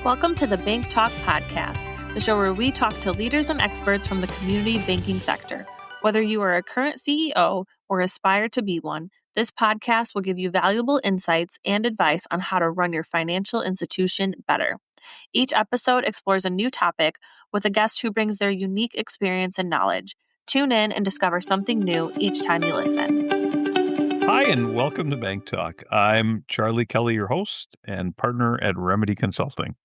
Welcome to the BankTalk podcast, the show where we talk to leaders and experts from the community banking sector. Whether you are a current CEO or aspire to be one, this podcast will give you valuable insights and advice on how to run your financial institution better. Each episode explores a new topic with a guest who brings their unique experience and knowledge. Tune in and discover something new each time you listen. Hi, and welcome to Bank Talk. I'm Charlie Kelly, your host and partner at Remedy Consulting.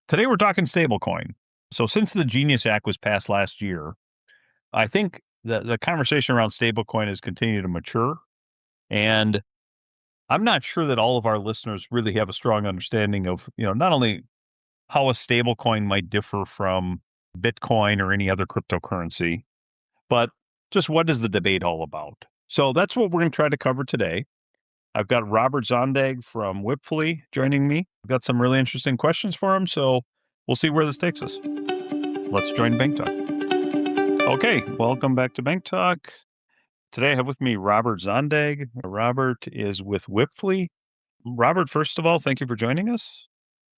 Today we're talking stablecoin. So since the Genius Act was passed last year, I think the conversation around stablecoin has continued to mature. And I'm not sure that all of our listeners really have a strong understanding of, not only how a stablecoin might differ from Bitcoin or any other cryptocurrency, but just what is the debate all about? So that's what we're going to try to cover today. I've got Robert Zondag from Wipfli joining me. I've got some really interesting questions for him, so we'll see where this takes us. Let's join Bank Talk. Okay, welcome back to Bank Talk. Today I have with me Robert Zondag. Robert is with Wipfli. Robert, first of all, thank you for joining us.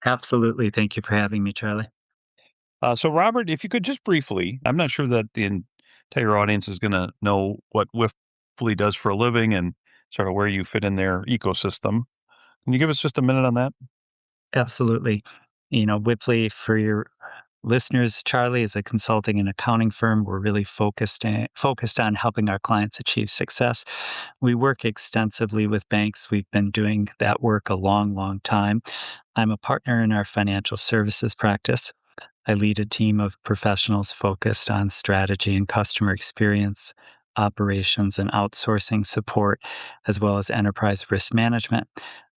Absolutely. Thank you for having me, Charlie. So Robert, if you could just briefly, I'm not sure that the entire audience is going to know what Wipfli does for a living and sort of where you fit in their ecosystem. Can you give us just a minute on that? Absolutely. Wipfli, for your listeners, Charlie is a consulting and accounting firm. We're really focused on helping our clients achieve success. We work extensively with banks. We've been doing that work a long, long time. I'm a partner in our financial services practice. I lead a team of professionals focused on strategy and customer experience, operations and outsourcing support, as well as enterprise risk management.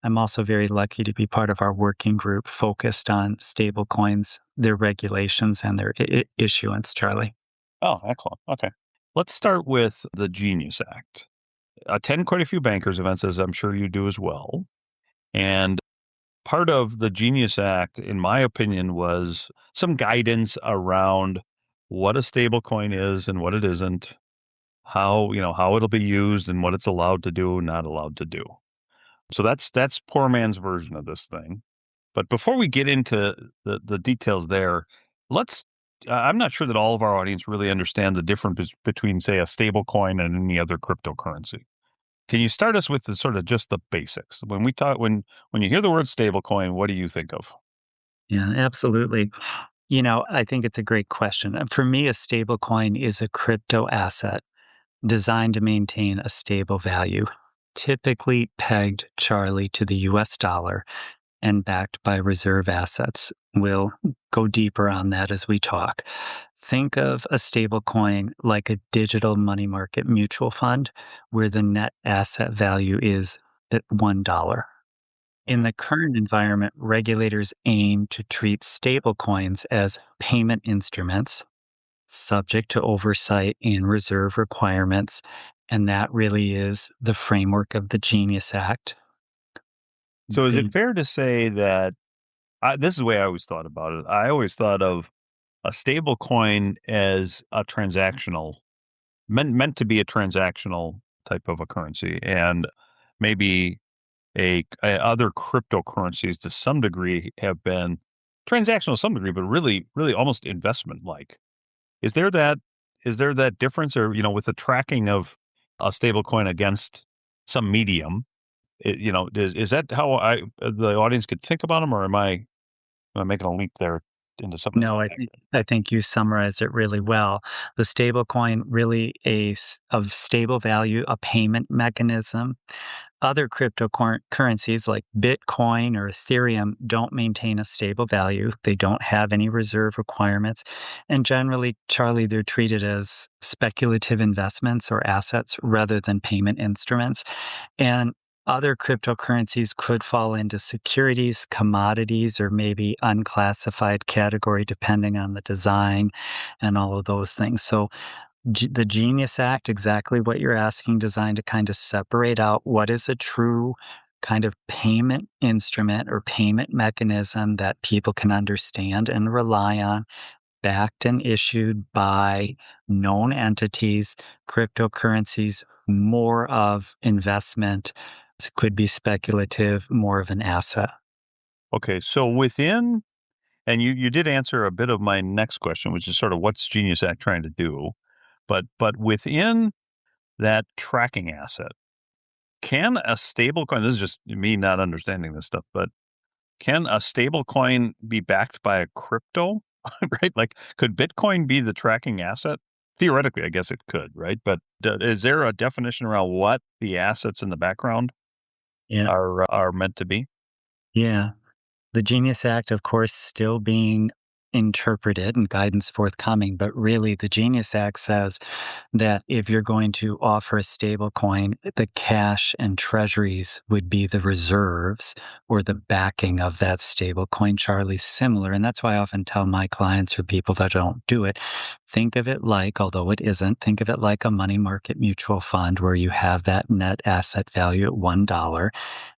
I'm also very lucky to be part of our working group focused on stablecoins, their regulations, and their issuance, Charlie. Oh, excellent. Okay. Let's start with the Genius Act. I attend quite a few bankers events, as I'm sure you do as well. And part of the Genius Act, in my opinion, was some guidance around what a stablecoin is and what it isn't, how it'll be used and what it's allowed to do, not allowed to do. So that's poor man's version of this thing. But before we get into the details there, I'm not sure that all of our audience really understand the difference between, say, a stablecoin and any other cryptocurrency. Can you start us with just the basics? When you hear the word stablecoin, what do you think of? Yeah, absolutely. I think it's a great question. For me, a stablecoin is a crypto asset designed to maintain a stable value, typically pegged, Charlie, to the US dollar and backed by reserve assets. We'll go deeper on that as we talk. Think of a stablecoin like a digital money market mutual fund where the net asset value is at $1. In the current environment, regulators aim to treat stablecoins as payment instruments subject to oversight and reserve requirements. And that really is the framework of the Genius Act. So is it fair to say that this is the way I always thought about it? I always thought of a stable coin as a transactional, meant to be a transactional type of a currency, and maybe other cryptocurrencies to some degree have been transactional to some degree, but really, really almost investment like. Is there that difference, or with the tracking of a stable coin against some medium? Is that how the audience could think about them, or am I making a leap there into something? No, I think you summarized it really well. The stablecoin really of stable value, a payment mechanism. Other cryptocurrencies like Bitcoin or Ethereum don't maintain a stable value. They don't have any reserve requirements. And generally, Charlie, they're treated as speculative investments or assets rather than payment instruments. And other cryptocurrencies could fall into securities, commodities, or maybe unclassified category, depending on the design and all of those things. So the Genius Act, exactly what you're asking, designed to kind of separate out what is a true kind of payment instrument or payment mechanism that people can understand and rely on, backed and issued by known entities, cryptocurrencies, more of investment, could be speculative, more of an asset. Okay, so within And you did answer a bit of my next question, which is sort of what's Genius Act trying to do? But within that tracking asset, can a stable coin, this is just me not understanding this stuff, but can a stable coin be backed by a crypto? Right? Like, could Bitcoin be the tracking asset? Theoretically, I guess it could, right? But is there a definition around what the assets in the background Yeah. are meant to be? Yeah. The Genius Act, of course, still being interpreted and guidance forthcoming, but really the Genius Act says that if you're going to offer a stable coin, the cash and treasuries would be the reserves or the backing of that stable coin. Charlie's similar. And that's why I often tell my clients or people that don't do it, think of it like, although it isn't, think of it like a money market mutual fund where you have that net asset value at $1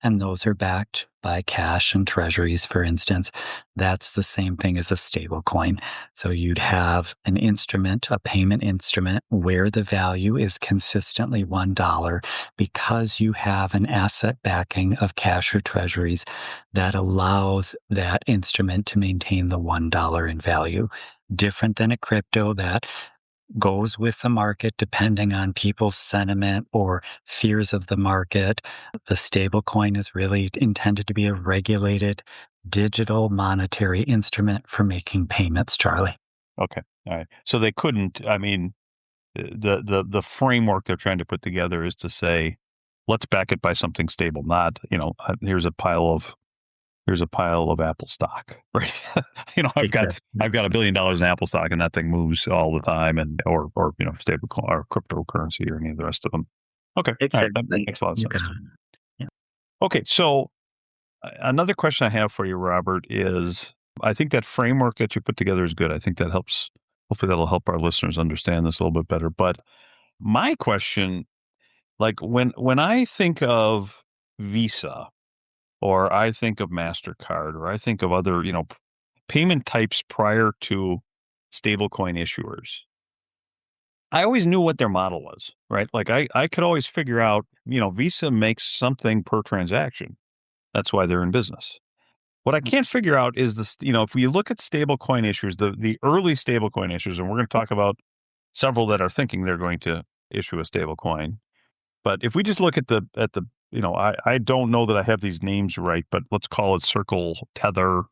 and those are backed by cash and treasuries, for instance. That's the same thing as a stable coin. So you'd have an instrument, a payment instrument, where the value is consistently $1 because you have an asset backing of cash or treasuries that allows that instrument to maintain the $1 in value. Different than a crypto that goes with the market depending on people's sentiment or fears of the market. The stablecoin is really intended to be a regulated digital monetary instrument for making payments, Charlie. Okay. All right. So they couldn't, I mean, the framework they're trying to put together is to say, let's back it by something stable, not, here's a pile of Apple stock, right? I've got Exactly. $1 billion in Apple stock, and that thing moves all the time, and or stable or cryptocurrency or any of the rest of them. Okay, all right, that Exactly. makes a lot of You sense. got it. Yeah. Okay, so another question I have for you, Robert, is I think that framework that you put together is good. I think that helps. Hopefully, that'll help our listeners understand this a little bit better. But my question, like when I think of Visa, or I think of MasterCard, or I think of other, payment types prior to stablecoin issuers, I always knew what their model was, right? Like I could always figure out, Visa makes something per transaction. That's why they're in business. What I can't figure out is this, if we look at stablecoin issuers, the early stablecoin issuers, and we're going to talk about several that are thinking they're going to issue a stablecoin. But if we just look at the I don't know that I have these names right, but let's call it Circle, Tether.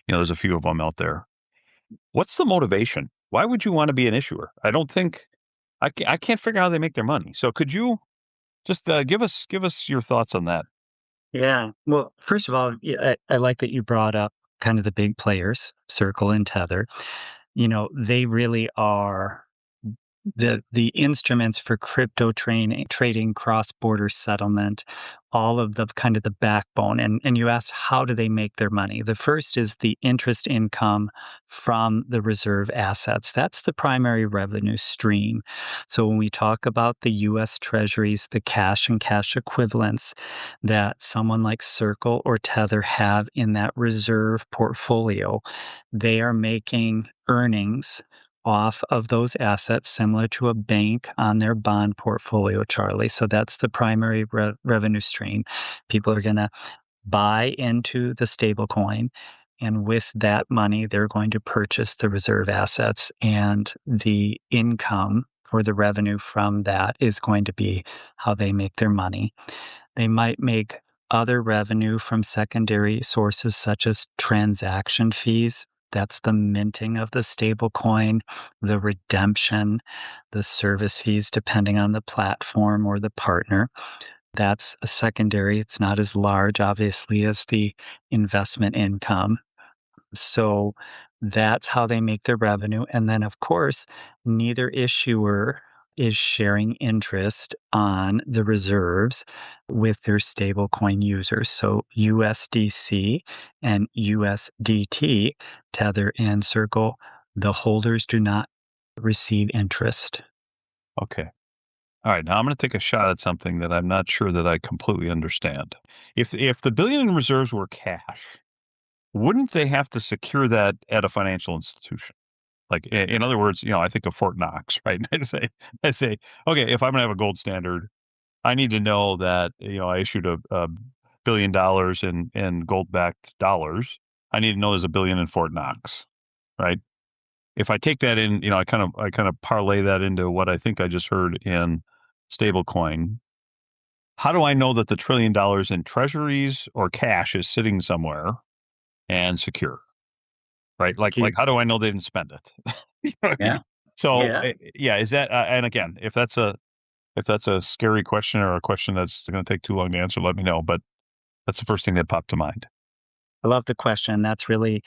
There's a few of them out there. What's the motivation? Why would you want to be an issuer? I don't think I can't figure out how they make their money. So could you just give us your thoughts on that? Yeah. Well, first of all, yeah, I like that you brought up kind of the big players, Circle and Tether. They really are the instruments for crypto trading, cross-border settlement, all of the kind of the backbone. And you asked, how do they make their money? The first is the interest income from the reserve assets. That's the primary revenue stream. So when we talk about the US Treasuries, the cash and cash equivalents that someone like Circle or Tether have in that reserve portfolio, they are making earnings off of those assets, similar to a bank on their bond portfolio, Charlie. So that's the primary revenue stream. People are going to buy into the stable coin. And with that money, they're going to purchase the reserve assets. And the income or the revenue from that is going to be how they make their money. They might make other revenue from secondary sources such as transaction fees. That's the minting of the stable coin, the redemption, the service fees, depending on the platform or the partner. That's a secondary. It's not as large, obviously, as the investment income. So that's how they make their revenue. And then, of course, neither issuer is sharing interest on the reserves with their stablecoin users. So USDC and USDT, Tether and Circle, the holders do not receive interest. Okay. All right. Now I'm going to take a shot at something that I'm not sure that I completely understand. If the billion in reserves were cash, wouldn't they have to secure that at a financial institution? Like, in other words, I think of Fort Knox, right? I say, okay, if I'm gonna have a gold standard, I need to know that I issued a $1 billion in gold backed dollars. I need to know there's $1 billion in Fort Knox, right? If I take that in, I kind of parlay that into what I think I just heard in stablecoin. How do I know that the $1 trillion in treasuries or cash is sitting somewhere and secure, right? Like how do I know they didn't spend it? You know what I Yeah. mean? So Yeah. yeah, is that and again, if that's a scary question or a question that's going to take too long to answer, let me know. But that's the first thing that popped to mind. I love the question. That's really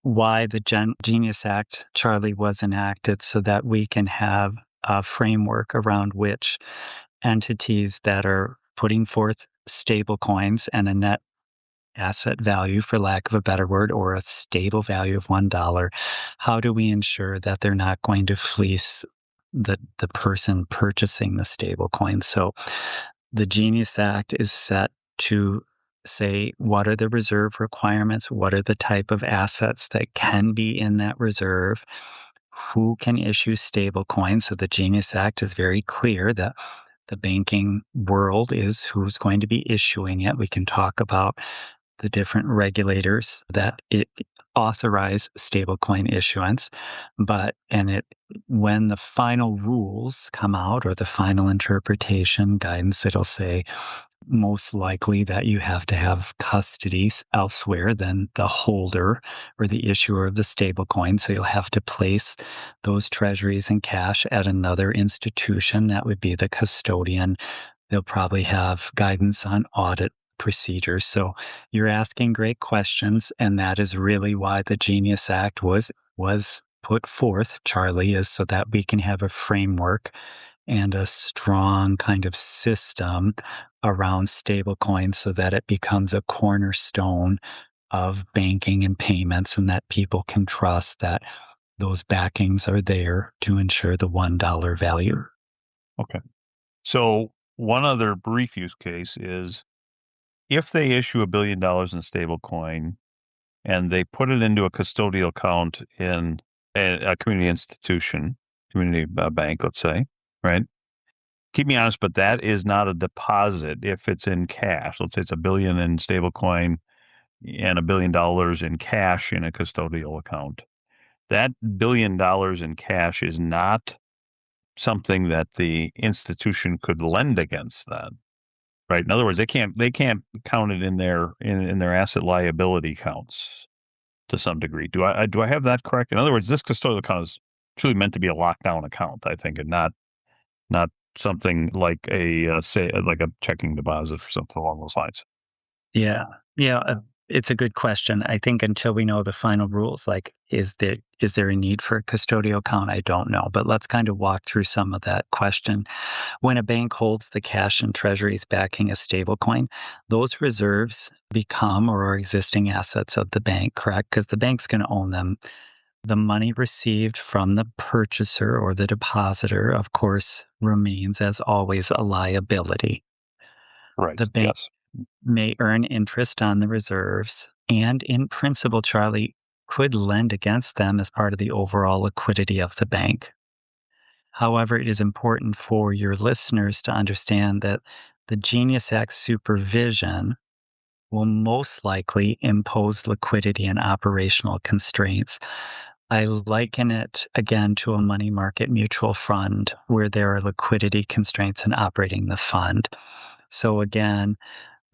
why the Genius Act, Charlie, was enacted so that we can have a framework around which entities that are putting forth stable coins and a net asset value, for lack of a better word, or a stable value of $1, how do we ensure that they're not going to fleece the person purchasing the stable coin? So the Genius Act is set to say what are the reserve requirements, what are the type of assets that can be in that reserve, who can issue stable coins. So the Genius Act is very clear that the banking world is who's going to be issuing it. We can talk about the different regulators that it authorize stablecoin issuance, but when the final rules come out or the final interpretation guidance, it'll say most likely that you have to have custodies elsewhere than the holder or the issuer of the stablecoin. So you'll have to place those treasuries and cash at another institution. That would be the custodian. They'll probably have guidance on audit procedures. So you're asking great questions, and that is really why the Genius Act was put forth, Charlie, is so that we can have a framework and a strong kind of system around stablecoins so that it becomes a cornerstone of banking and payments, and that people can trust that those backings are there to ensure the $1 value. Okay. So one other brief use case is if they issue $1 billion in stablecoin and they put it into a custodial account in a community institution, community bank, let's say, right? Keep me honest, but that is not a deposit if it's in cash. Let's say it's $1 billion in stablecoin and $1 billion in cash in a custodial account. That $1 billion in cash is not something that the institution could lend against that, right? In other words, they can't count it in their asset liability counts to some degree. Do I have that correct? In other words, this custodial account is truly meant to be a lockdown account, I think, and not something like say like a checking deposit or something along those lines. Yeah. Yeah. It's a good question. I think until we know the final rules, like, is there a need for a custodial account? I don't know. But let's kind of walk through some of that question. When a bank holds the cash and treasuries backing a stablecoin, those reserves become or are existing assets of the bank, correct? Because the bank's going to own them. The money received from the purchaser or the depositor, of course, remains as always a liability. Right. The bank Yes. may earn interest on the reserves, and in principle, Charlie could lend against them as part of the overall liquidity of the bank. However, it is important for your listeners to understand that the Genius Act supervision will most likely impose liquidity and operational constraints. I liken it again to a money market mutual fund where there are liquidity constraints in operating the fund. So again,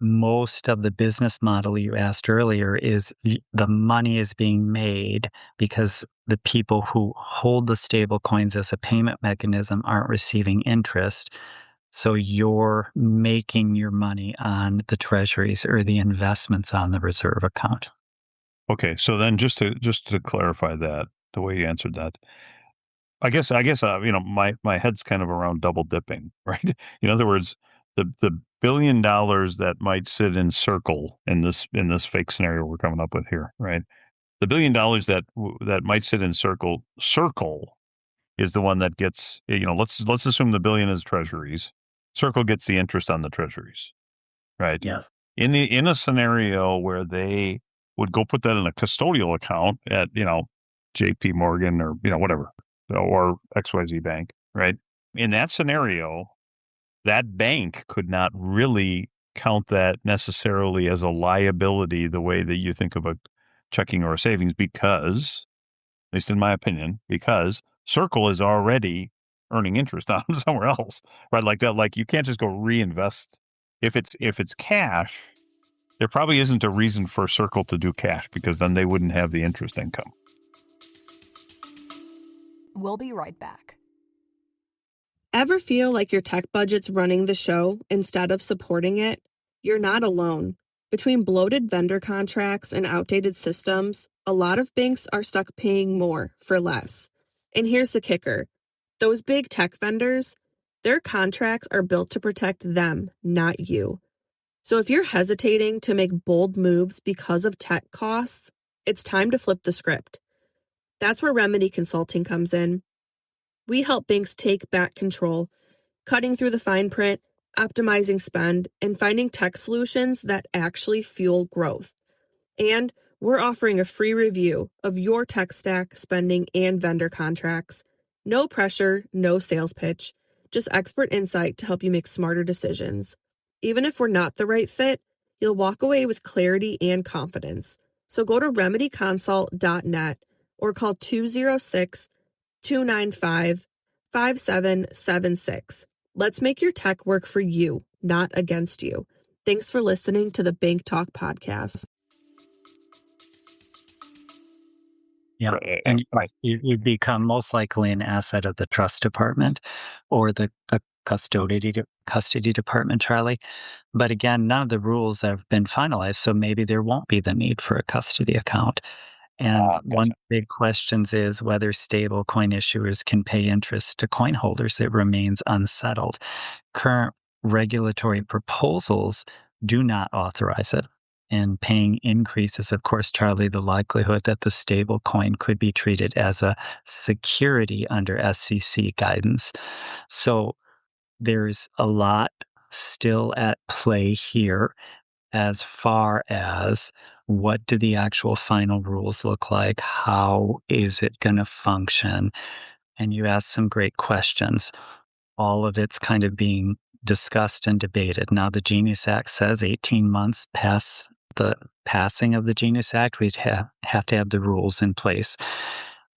most of the business model you asked earlier is the money is being made because the people who hold the stable coins as a payment mechanism aren't receiving interest. So you're making your money on the treasuries or the investments on the reserve account. Okay. So then just to clarify that, the way you answered that, I guess my head's kind of around double dipping, right? In other words, the $1 billion that might sit in Circle in this fake scenario we're coming up with here, right? The $1 billion that might sit in Circle is the one that gets, let's assume the billion is treasuries. Circle gets the interest on the treasuries, right? Yes. In a scenario where they would go put that in a custodial account at, JP Morgan or, whatever, or XYZ bank, right? In that scenario, that bank could not really count that necessarily as a liability the way that you think of checking or a savings because, at least in my opinion, because Circle is already earning interest on somewhere else, right? Like that, like you can't just go reinvest. If it's cash, there probably isn't a reason for Circle to do cash because then they wouldn't have the interest income. We'll be right back. Ever feel like your tech budget's running the show instead of supporting it? You're not alone. Between bloated vendor contracts and outdated systems, a lot of banks are stuck paying more for less. And here's the kicker. Those big tech vendors, their contracts are built to protect them, not you. So if you're hesitating to make bold moves because of tech costs, it's time to flip the script. That's where Remedy Consulting comes in. We help banks take back control, cutting through the fine print, optimizing spend, and finding tech solutions that actually fuel growth. And we're offering a free review of your tech stack, spending, and vendor contracts. No pressure, no sales pitch, just expert insight to help you make smarter decisions. Even if we're not the right fit, you'll walk away with clarity and confidence. So go to remedyconsult.net or call 206-295-5776. Let's make your tech work for you, not against you. Thanks for listening to the BankTalk podcast. Yeah, Right. and Right. you become most likely an asset of the trust department or the custody department, Charlie. But again, none of the rules have been finalized, so maybe there won't be the need for a custody account. And one Gotcha. of the big questions is whether stablecoin issuers can pay interest to coin holders. It remains unsettled. Current regulatory proposals do not authorize it. And paying increases, of course, Charlie, the likelihood that the stablecoin could be treated as a security under SEC guidance. So there's a lot still at play here as far as what do the actual final rules look like? How is it going to function? And you asked some great questions. All of it's kind of being discussed and debated. Now, the Genius Act says 18 months past the passing of the Genius Act, we'd have to have the rules in place.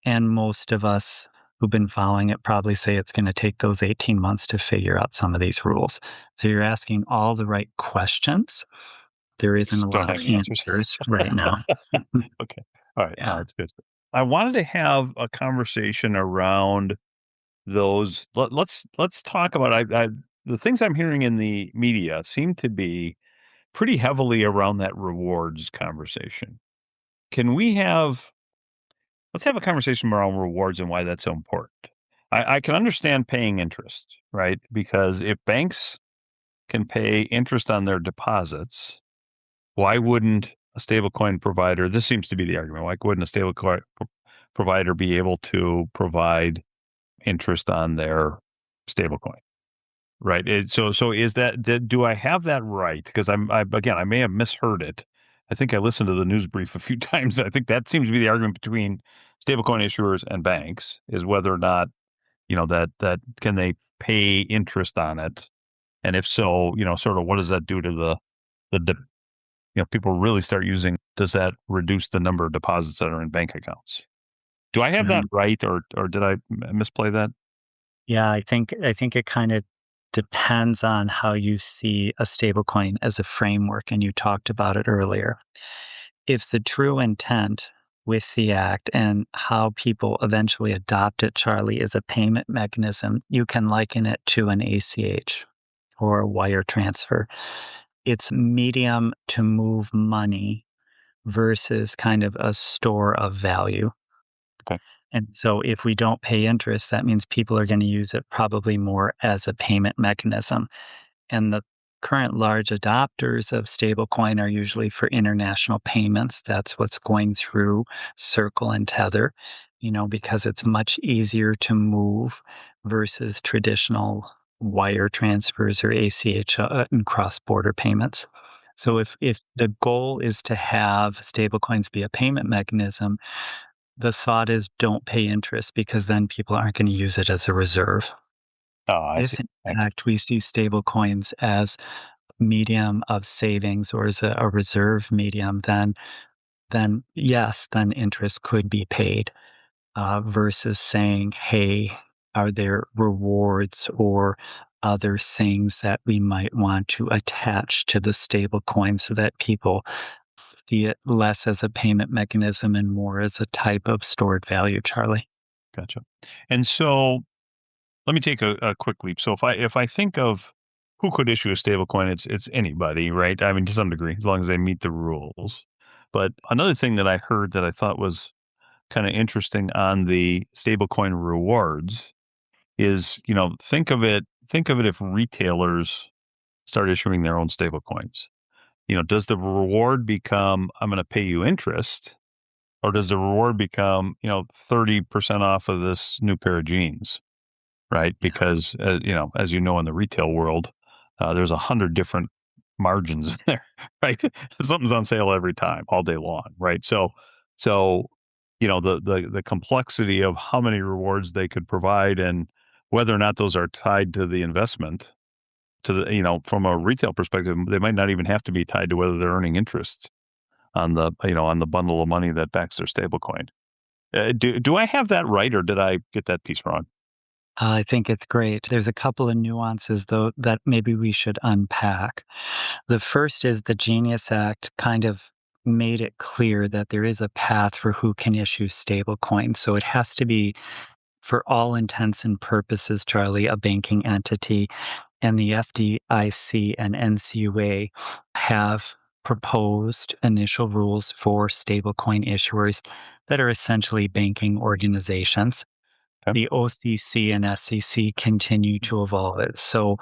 And most of us who've been following it probably say it's going to take those 18 months to figure out some of these rules. So you're asking all the right questions. There isn't a Just don't lot of have the answers. answers right now. Okay. All right. Yeah. That's good. I wanted to have a conversation around those. Let's talk about the things I'm hearing in the media seem to be pretty heavily around that rewards conversation. Let's have a conversation around rewards and why that's so important. I can understand paying interest, right? Because if banks can pay interest on their deposits, why wouldn't a stablecoin provider, this seems to be the argument, why wouldn't a stablecoin provider be able to provide interest on their stablecoin? Right. So is do I have that right? Because again, I may have misheard it. I think I listened to the news brief a few times. I think that seems to be the argument between stablecoin issuers and banks is whether or not, that can they pay interest on it? And if so, sort of what does that do to people really start using, does that reduce the number of deposits that are in bank accounts? Do I have that right or did I misplay that? Yeah, I think it kind of depends on how you see a stablecoin as a framework, and you talked about it earlier. If the true intent with the act and how people eventually adopt it, Charlie, is a payment mechanism, you can liken it to an ACH or a wire transfer. It's medium to move money versus kind of a store of value. Okay. And so if we don't pay interest, that means people are going to use it probably more as a payment mechanism. And the current large adopters of stablecoin are usually for international payments. That's what's going through Circle and Tether, because it's much easier to move versus traditional wire transfers or ACH and cross-border payments. So if the goal is to have stablecoins be a payment mechanism, the thought is don't pay interest because then people aren't going to use it as a reserve. Oh, I see. If in fact we see stablecoins as medium of savings or as a reserve medium, then then yes, then interest could be paid versus saying, hey, are there rewards or other things that we might want to attach to the stable coin so that people see it less as a payment mechanism and more as a type of stored value, Charlie? Gotcha. And so let me take a quick leap. So if I think of who could issue a stablecoin, it's anybody, right? I mean, to some degree, as long as they meet the rules. But another thing that I heard that I thought was kind of interesting on the stablecoin rewards is, think of it if retailers start issuing their own stablecoins. Does the reward become I'm going to pay you interest, or does the reward become 30% off of this new pair of jeans? Right? Yeah. Because, as you know, in the retail world, there's 100 different margins there, right? Something's on sale every time, all day long, right? So, the complexity of how many rewards they could provide and whether or not those are tied to the investment, from a retail perspective, they might not even have to be tied to whether they're earning interest on the bundle of money that backs their stablecoin. Do I have that right, or did I get that piece wrong? I think it's great. There's a couple of nuances, though, that maybe we should unpack. The first is the Genius Act kind of made it clear that there is a path for who can issue stablecoins. So it has to be, for all intents and purposes, Charlie, a banking entity. And the FDIC and NCUA have proposed initial rules for stablecoin issuers that are essentially banking organizations. Okay. The OCC and SEC continue to evolve it. So,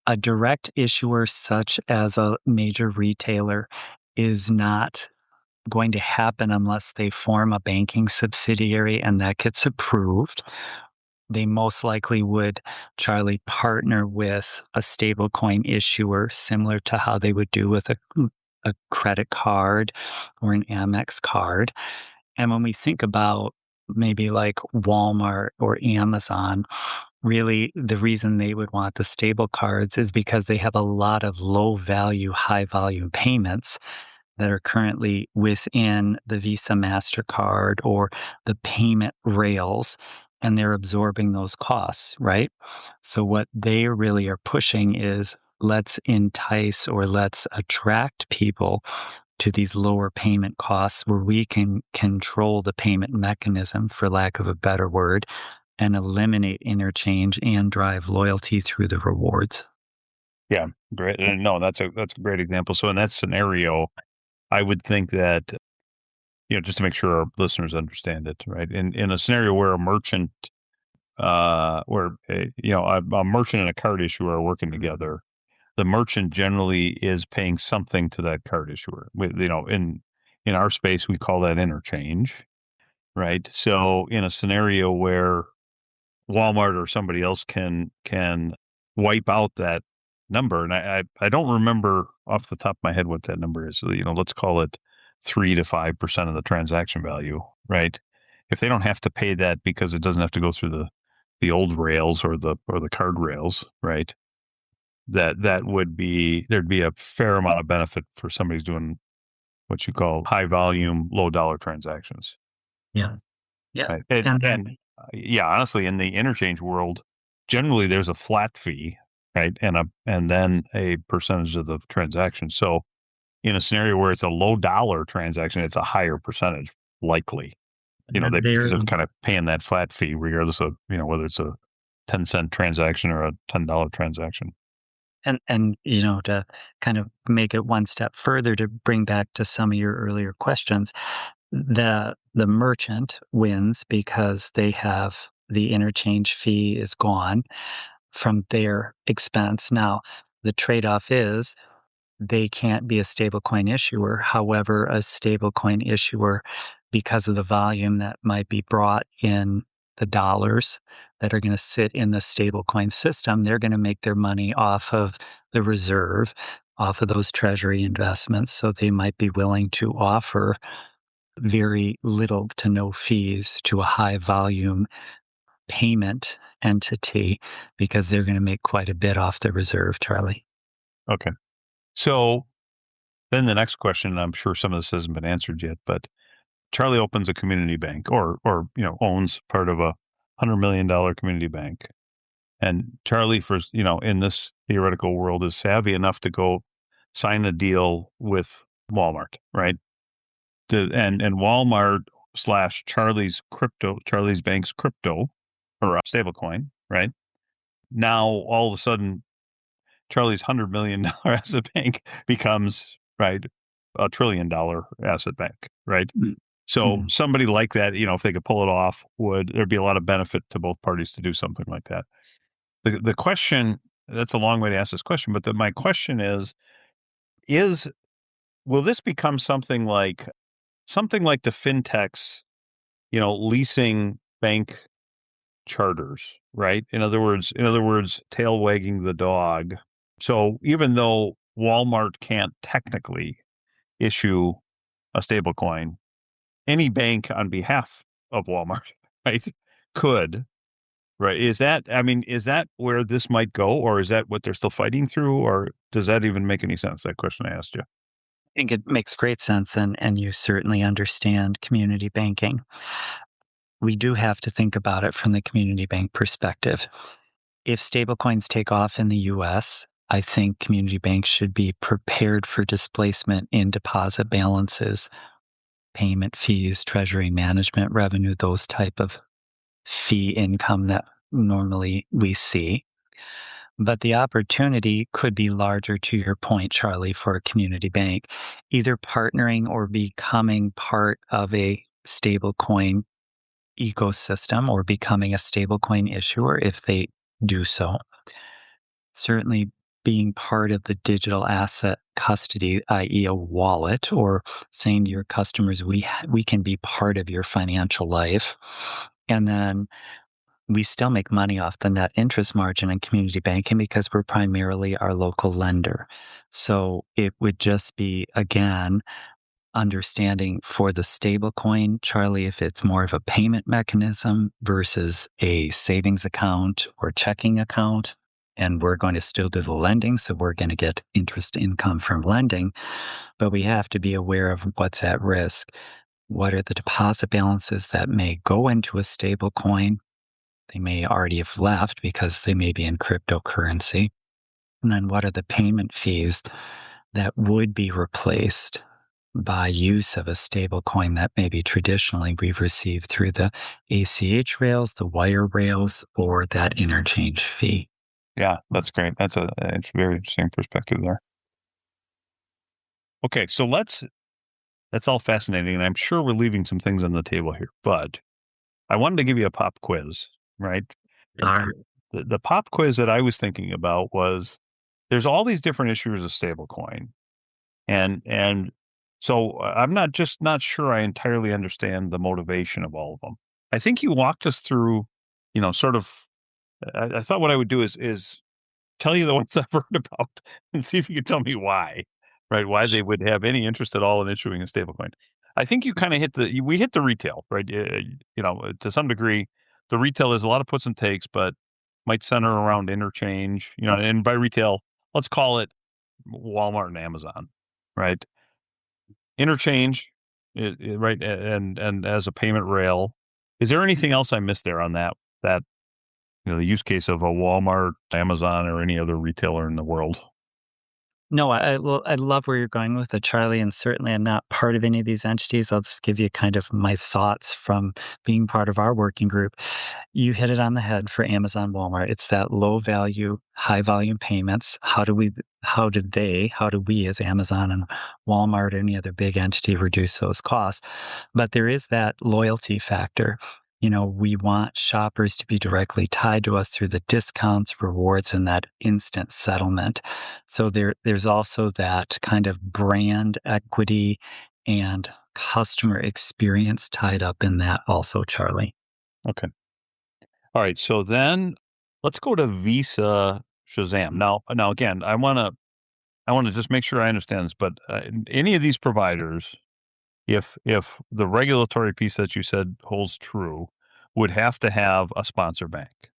a direct issuer, such as a major retailer, is not going to happen unless they form a banking subsidiary and that gets approved. They most likely would, Charlie, partner with a stablecoin issuer, similar to how they would do with a credit card or an Amex card. And when we think about maybe like Walmart or Amazon, really the reason they would want the stable cards is because they have a lot of low value, high volume payments that are currently within the Visa, MasterCard, or the payment rails, and they're absorbing those costs, right? So, what they really are pushing is let's entice or let's attract people to these lower payment costs where we can control the payment mechanism, for lack of a better word, and eliminate interchange and drive loyalty through the rewards. Yeah, great. No, that's a great example. So in that scenario, I would think that, just to make sure our listeners understand it, right? In a scenario where a merchant, a merchant and a card issuer are working together, the merchant generally is paying something to that card issuer. In our space, we call that interchange, right? So in a scenario where Walmart or somebody else can wipe out that number. And I don't remember off the top of my head what that number is. So, let's call it 3 to 5% of the transaction value, right? If they don't have to pay that because it doesn't have to go through the old rails or the card rails, right? That would be there'd be a fair amount of benefit for somebody who's doing what you call high volume, low dollar transactions. Yeah. Yeah. Right. And honestly, in the interchange world, generally there's a flat fee, right? And then a percentage of the transaction. So in a scenario where it's a low dollar transaction, it's a higher percentage likely. Because they're kind of paying that flat fee regardless of, whether it's a 10-cent transaction or a $10 transaction. And to kind of make it one step further, to bring back to some of your earlier questions, the merchant wins because they have the interchange fee is gone from their expense. Now, the trade-off is they can't be a stablecoin issuer. However, a stablecoin issuer, because of the volume that might be brought in the dollars that are going to sit in the stablecoin system, they're going to make their money off of the reserve, off of those treasury investments. So they might be willing to offer very little to no fees to a high volume payment entity because they're going to make quite a bit off the reserve, Charlie. Okay. So Then the next question, and I'm sure some of this hasn't been answered yet, but Charlie opens a community bank or owns part of a $100 million community bank. And Charlie, in this theoretical world, is savvy enough to go sign a deal with Walmart, right? And Walmart / Charlie's bank's crypto or stablecoin, right? Now all of a sudden, Charlie's $100 million asset bank becomes right $1 trillion asset bank, right? So somebody like that, if they could pull it off, there'd be a lot of benefit to both parties to do something like that. The question, that's a long way to ask this question, but my question is will this become something like the fintechs, leasing bank charters, right? In other words, tail wagging the dog. So even though Walmart can't technically issue a stable coin, any bank on behalf of Walmart, right, could, right? Is that where this might go, or is that what they're still fighting through, or does that even make any sense? That question I asked you. I think it makes great sense, and you certainly understand community banking. We do have to think about it from the community bank perspective. If stablecoins take off in the US, I think community banks should be prepared for displacement in deposit balances, payment fees, treasury management revenue, those type of fee income that normally we see. But the opportunity could be larger, to your point, Charlie, for a community bank, either partnering or becoming part of a stablecoin ecosystem or becoming a stablecoin issuer if they do so. Certainly being part of the digital asset custody, i.e. a wallet, or saying to your customers, we can be part of your financial life. And then we still make money off the net interest margin in community banking because we're primarily our local lender. So it would just be, again, understanding for the stablecoin, Charlie, if it's more of a payment mechanism versus a savings account or checking account, and we're going to still do the lending, so we're going to get interest income from lending, but we have to be aware of what's at risk. What are the deposit balances that may go into a stablecoin? They may already have left because they may be in cryptocurrency. And then what are the payment fees that would be replaced by use of a stable coin that maybe traditionally we've received through the ACH rails, the wire rails, or that interchange fee? Yeah, that's great. It's a very interesting perspective there. Okay, so that's all fascinating, and I'm sure we're leaving some things on the table here, but I wanted to give you a pop quiz, right? The pop quiz that I was thinking about was there's all these different issuers of stablecoin, and so I'm not sure I entirely understand the motivation of all of them. I think you walked us through, sort of. I thought what I would do is tell you the ones I've heard about and see if you could tell me why, right? Why they would have any interest at all in issuing a stablecoin. I think you kind of we hit the retail, right? To some degree, the retail is a lot of puts and takes, but might center around interchange, and by retail, let's call it Walmart and Amazon, right? Interchange, right? And as a payment rail, is there anything else I missed there on that the use case of a Walmart, Amazon, or any other retailer in the world? No, I love where you're going with it, Charlie, and certainly I'm not part of any of these entities. I'll just give you kind of my thoughts from being part of our working group. You hit it on the head for Amazon, Walmart. It's that low value, high volume payments. How do we as Amazon and Walmart or any other big entity reduce those costs? But there is that loyalty factor. We want shoppers to be directly tied to us through the discounts, rewards, and that instant settlement. So there's also that kind of brand equity and customer experience tied up in that also, Charlie. Okay. All right. So then let's go to Visa Shazam. Now again, I want to just make sure I understand this, but any of these providers, if the regulatory piece that you said holds true, would have to have a sponsor bank,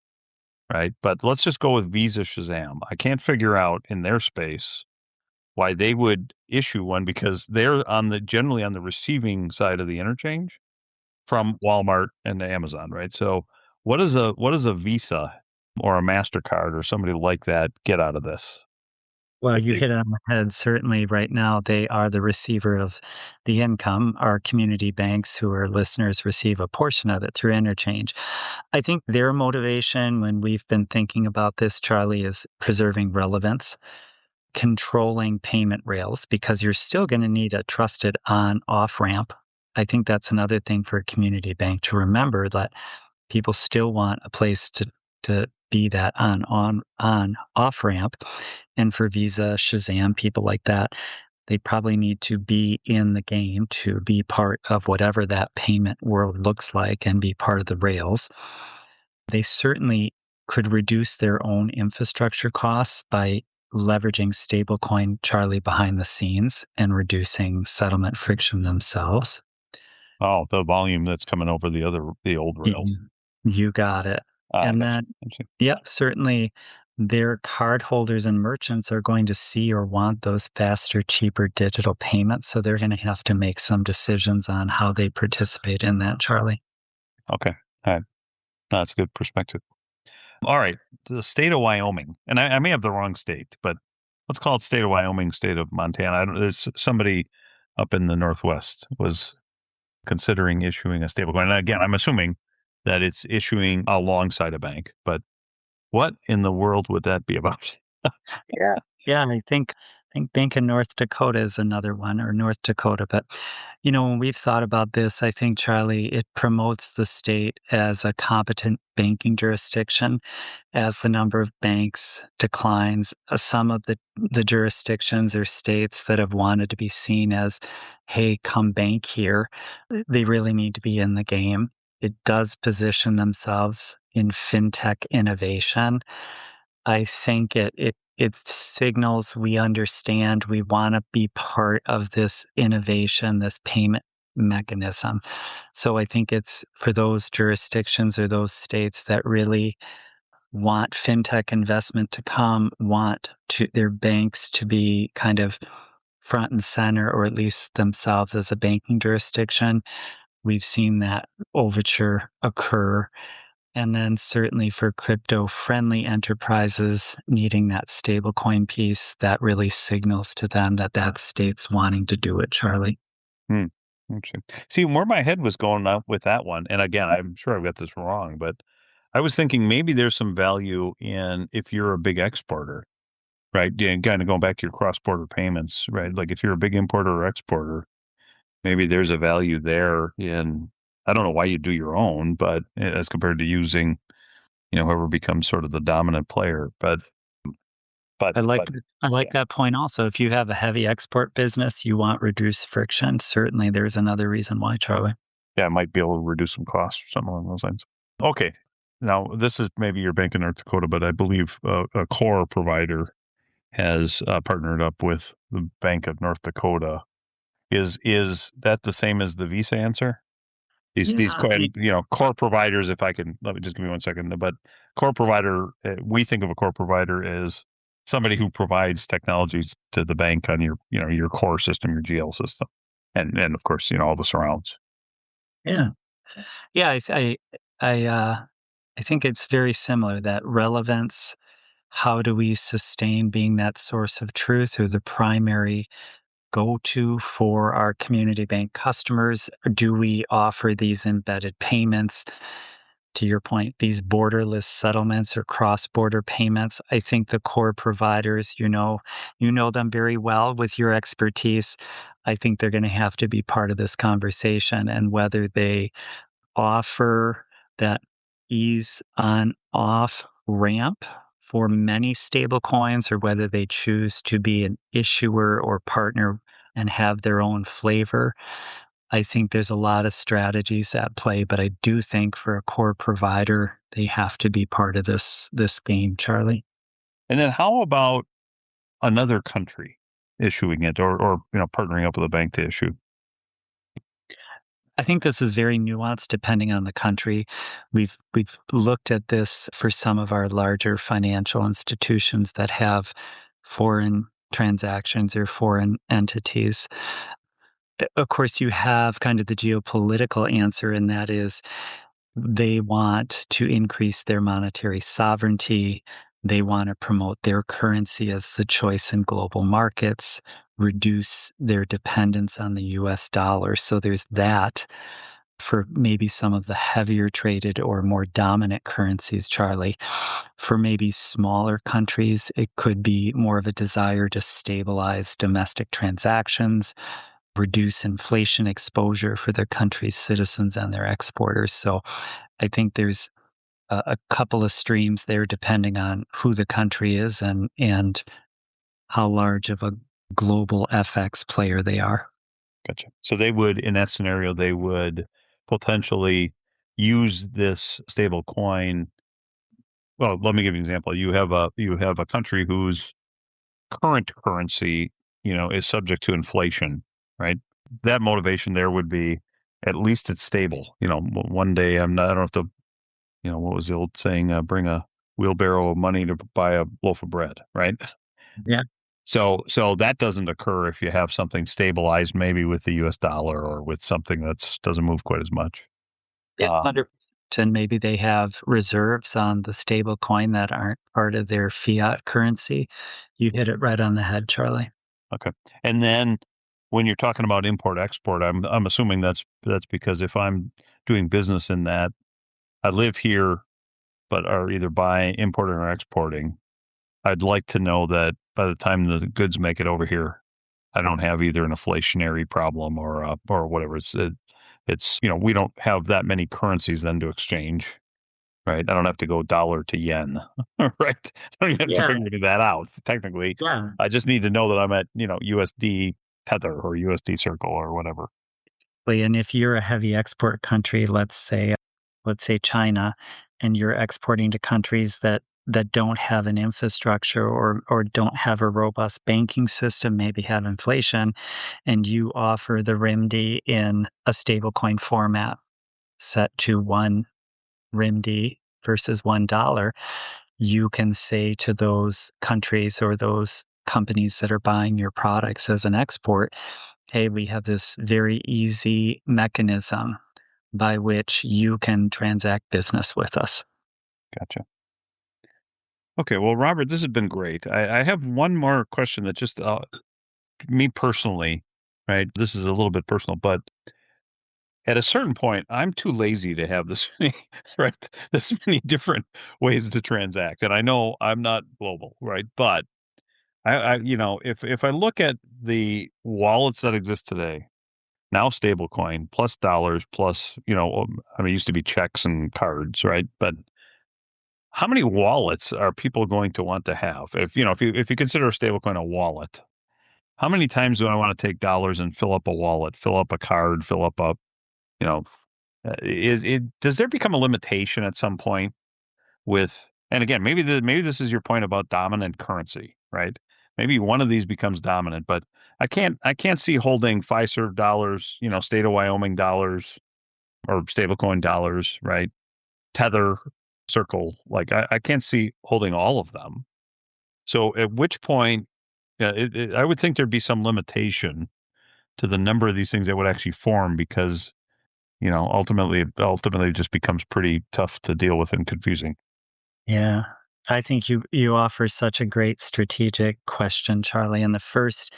right? But let's just go with Visa Shazam. I can't figure out in their space why they would issue one, because they're generally on the receiving side of the interchange from Walmart and Amazon, right? So what does a Visa or a MasterCard or somebody like that get out of this? Well, If you they, hit it on the head. Certainly, right now, they are the receiver of the income. Our community banks, who are listeners, receive a portion of it through interchange. I think their motivation when we've been thinking about this, Charlie, is preserving relevance, controlling payment rails, because you're still going to need a trusted on off ramp. I think that's another thing for a community bank to remember, that people still want a place to be that on off ramp. And for Visa, Shazam, people like that, they probably need to be in the game to be part of whatever that payment world looks like and be part of the rails. They certainly could reduce their own infrastructure costs by leveraging stablecoin, Charlie, behind the scenes and reducing settlement friction themselves. oh, the volume that's coming over the old rail. You got it. I And got you. then, yep, certainly their cardholders and merchants are going to see or want those faster, cheaper digital payments. So they're going to have to make some decisions on how they participate in that, Charlie. Okay. All right. That's a good perspective. All right. The state of Wyoming, and I may have the wrong state, but let's call it state of Wyoming, state of Montana. There's somebody up in the Northwest was considering issuing a stablecoin. And again, I'm assuming that it's issuing alongside a bank, but what in the world would that be about? Yeah. Yeah, and I think Bank in North Dakota is another one, or North Dakota. But when we've thought about this, I think, Charlie, it promotes the state as a competent banking jurisdiction. As the number of banks declines, some of the jurisdictions or states that have wanted to be seen as, hey, come bank here, they really need to be in the game. It does position themselves in fintech innovation. I think it signals we understand we want to be part of this innovation, this payment mechanism. So I think it's for those jurisdictions or those states that really want fintech investment to come, want their banks to be kind of front and center, or at least themselves as a banking jurisdiction. We've seen that overture occur. And then certainly for crypto-friendly enterprises needing that stablecoin piece, that really signals to them that that state's wanting to do it, Charlie. Hmm. Interesting. See, where my head was going up with that one, and again, I'm sure I've got this wrong, but I was thinking maybe there's some value in if you're a big exporter, right? Yeah, kind of going back to your cross-border payments, right? Like if you're a big importer or exporter, maybe there's a value there in, I don't know why you do your own, but as compared to using, whoever becomes sort of the dominant player. But I like yeah, that point also. If you have a heavy export business, you want reduced friction. Certainly there's another reason why, Charlie. yeah, it might be able to reduce some costs or something along those lines. Okay. Now, this is maybe your Bank of North Dakota, but I believe a core provider has partnered up with the Bank of North Dakota. Is that the same as the Visa answer? These Yeah. core providers. If I can, let me just give me 1 second. But core provider, we think of a core provider as somebody who provides technologies to the bank on your core system, your GL system, and of course all the surrounds. Yeah. Yeah, I think it's very similar, that relevance. How do we sustain being that source of truth or the primary go-to for our community bank customers? Do we offer these embedded payments? To your point, these borderless settlements or cross-border payments. I think the core providers, you know them very well with your expertise. I think they're going to have to be part of this conversation, and whether they offer that ease on off ramp for many stable coins, or whether they choose to be an issuer or partner and have their own flavor. I think there's a lot of strategies at play, but I do think for a core provider, they have to be part of this game, Charlie. And then how about another country issuing it, or partnering up with a bank to issue? I think this is very nuanced depending on the country. We've looked at this for some of our larger financial institutions that have foreign transactions or foreign entities. Of course, you have kind of the geopolitical answer, and that is they want to increase their monetary sovereignty. They want to promote their currency as the choice in global markets, reduce their dependence on the US dollar. So there's that for maybe some of the heavier traded or more dominant currencies, Charlie. For maybe smaller countries, it could be more of a desire to stabilize domestic transactions, reduce inflation exposure for their country's citizens and their exporters. So I think there's a couple of streams there depending on who the country is and how large of a global FX player they are. Gotcha. So they would, in that scenario, they would potentially use this stable coin. Well, let me give you an example. You have a country whose current currency, is subject to inflation, right? That motivation there would be at least it's stable. One day I don't have to, what was the old saying? Bring a wheelbarrow of money to buy a loaf of bread, right? Yeah. So that doesn't occur if you have something stabilized, maybe with the U.S. dollar or with something that doesn't move quite as much. Yeah, 100%. And maybe they have reserves on the stable coin that aren't part of their fiat currency. You hit it right on the head, Charlie. Okay. And then when you're talking about import export, I'm assuming that's because if I'm doing business in that, I live here, but are either buying, importing, or exporting. I'd like to know that by the time the goods make it over here, I don't have either an inflationary problem or whatever. It's we don't have that many currencies then to exchange, right? I don't have to go dollar to yen, right? I don't even have to figure that out. Technically, Yeah. I just need to know that I'm at USD Tether or USD Circle or whatever. And if you're a heavy export country, let's say China, and you're exporting to countries that don't have an infrastructure or don't have a robust banking system, maybe have inflation, and you offer the RMB in a stablecoin format set to 1 RMB versus $1, you can say to those countries or those companies that are buying your products as an export, hey, we have this very easy mechanism by which you can transact business with us. Gotcha. Okay, well, Robert, this has been great. I have one more question that just me personally, right? This is a little bit personal, but at a certain point, I'm too lazy to have this many, right? This many different ways to transact, and I know I'm not global, right? But if I look at the wallets that exist today, now stablecoin plus dollars plus, it used to be checks and cards, right? But how many wallets are people going to want to have? If you consider a stablecoin a wallet, how many times do I want to take dollars and fill up a wallet, fill up a card, fill up a, you know, does there become a limitation at some point with, and again, maybe this is your point about dominant currency, right? Maybe one of these becomes dominant, but I can't see holding Fiserv dollars, state of Wyoming dollars or stablecoin dollars, right? Tether, Circle, like I can't see holding all of them. So at which point, yeah, I would think there'd be some limitation to the number of these things that would actually form because, ultimately it just becomes pretty tough to deal with and confusing. Yeah. I think you offer such a great strategic question, Charlie. And the first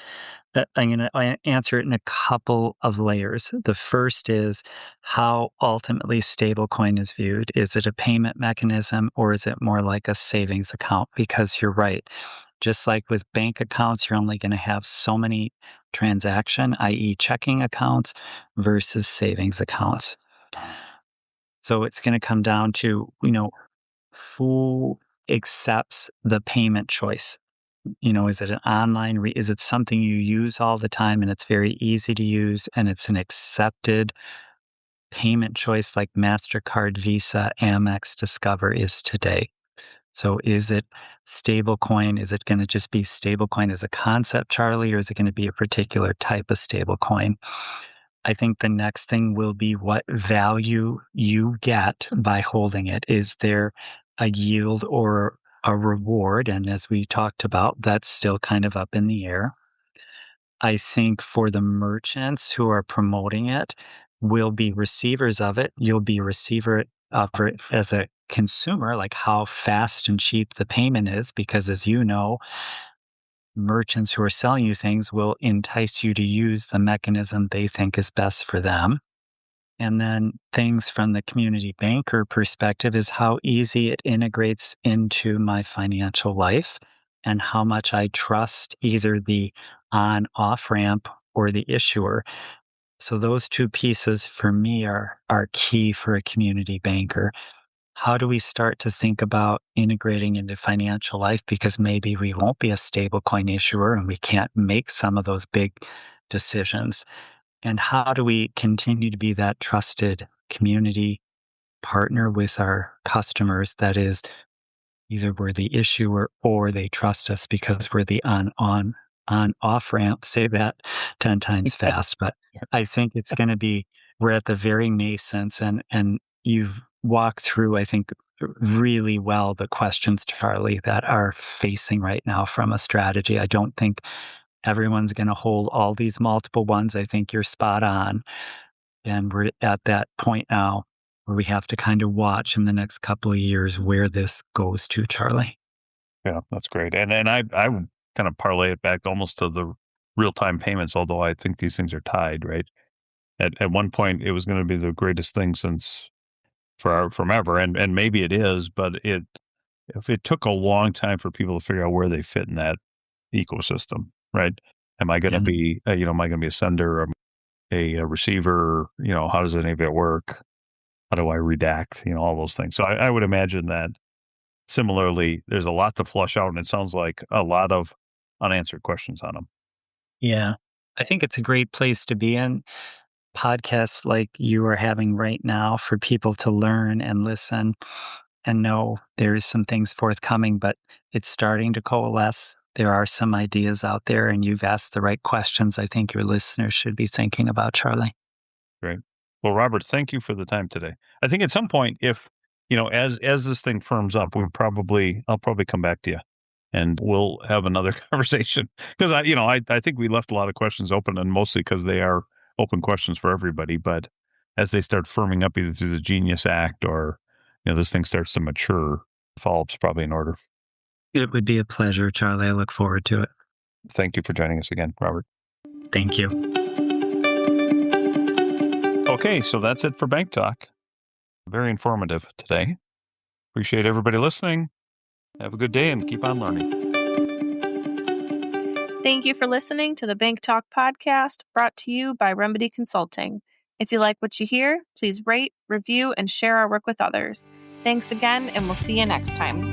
that I'm going to answer it in a couple of layers. The first is how ultimately stablecoin is viewed. Is it a payment mechanism or is it more like a savings account? Because you're right. Just like with bank accounts, you're only going to have so many transaction, i.e. checking accounts versus savings accounts. So it's going to come down to, who accepts the payment choice? Is it an online, is it something you use all the time and it's very easy to use and it's an accepted payment choice like MasterCard, Visa, Amex, Discover is today? So is it stablecoin? Is it going to just be stablecoin as a concept, Charlie, or is it going to be a particular type of stablecoin? I think the next thing will be what value you get by holding it. Is there a yield or a reward. And as we talked about, that's still kind of up in the air. I think for the merchants who are promoting it, will be receivers of it. You'll be a receiver of it as a consumer, like how fast and cheap the payment is, because as you know, merchants who are selling you things will entice you to use the mechanism they think is best for them. And then things from the community banker perspective is how easy it integrates into my financial life and how much I trust either the on off ramp or the issuer. So those two pieces for me are key for a community banker. How do we start to think about integrating into financial life? Because maybe we won't be a stablecoin issuer and we can't make some of those big decisions. And how do we continue to be that trusted community partner with our customers? That is, either we're the issuer or they trust us because we're the on off ramp. Say that 10 times fast, but I think it's going to be, we're at the very nascence, and you've walked through, I think, really well the questions, Charlie, that are facing right now from a strategy. I don't think everyone's going to hold all these multiple ones. I think you're spot on. And we're at that point now where we have to kind of watch in the next couple of years where this goes to, Charlie. Yeah, that's great. And I would kind of parlay it back almost to the real-time payments, although I think these things are tied, right? At one point, it was going to be the greatest thing since from ever, and maybe it is, but if it took a long time for people to figure out where they fit in that ecosystem, right? Am I going to Yeah. be, am I going to be a sender or a receiver? How does any of it work? How do I redact? All those things. So I would imagine that similarly, there's a lot to flush out, and it sounds like a lot of unanswered questions on them. Yeah. I think it's a great place to be in. Podcasts like you are having right now for people to learn and listen and know there's some things forthcoming, but it's starting to coalesce. There are some ideas out there, and you've asked the right questions I think your listeners should be thinking about, Charlie. Great. Well, Robert, thank you for the time today. I think at some point, if as this thing firms up, I'll probably come back to you, and we'll have another conversation because I think we left a lot of questions open, and mostly because they are open questions for everybody. But as they start firming up, either through the Genius Act or this thing starts to mature, follow up's probably in order. It would be a pleasure, Charlie. I look forward to it. Thank you for joining us again, Robert. Thank you. Okay, so that's it for Bank Talk. Very informative today. Appreciate everybody listening. Have a good day and keep on learning. Thank you for listening to the Bank Talk podcast brought to you by Remedy Consulting. If you like what you hear, please rate, review, and share our work with others. Thanks again, and we'll see you next time.